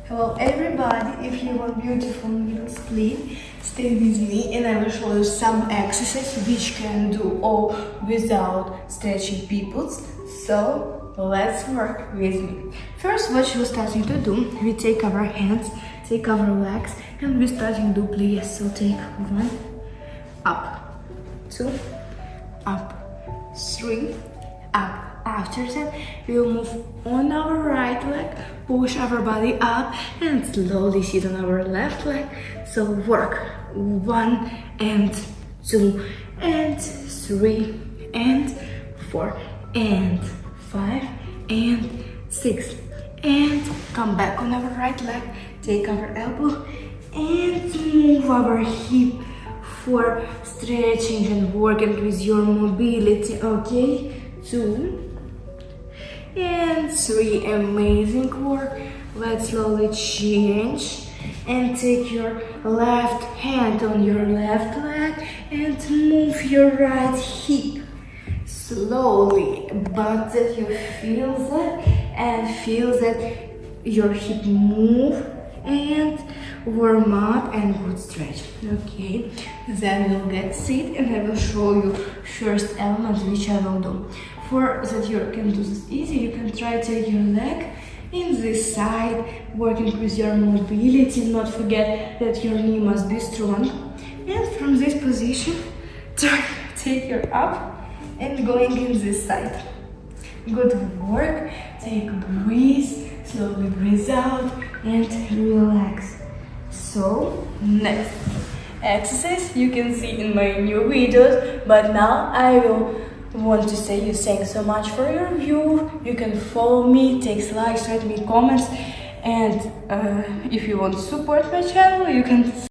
Hello everybody, if you want beautiful little split, stay with me and I will show you some exercises which can do all without stretching peoples. So let's work with me. First, what we're starting to do, we take our hands, take our legs and we're starting to do plies. So take 1, up, 2, up, 3, up. After that, we'll move on our right leg, push our body up and slowly sit on our left leg. So work 1 and 2 and 3 and 4 and 5 and 6 and come back on our right leg, take our elbow and move our hip for stretching and working with your mobility. Okay, 2 and 3, amazing work. Let's slowly change and take your left hand on your left leg and move your right hip slowly, but that you feel that and feel that your hip move and warm up and good stretch. Okay, then we'll get sit and I will show you first element which I will do. For that you can do this easy, you can try to take your leg in this side, working with your mobility. Not forget that your knee must be strong. And from this position, take your up and going in this side. Good work. Take a breathe, slowly breathe out and relax. So next exercise you can see in my new videos, but now I will want to say you thanks so much for your view. You can follow me, take likes, write me comments, and if you want to support my channel, you can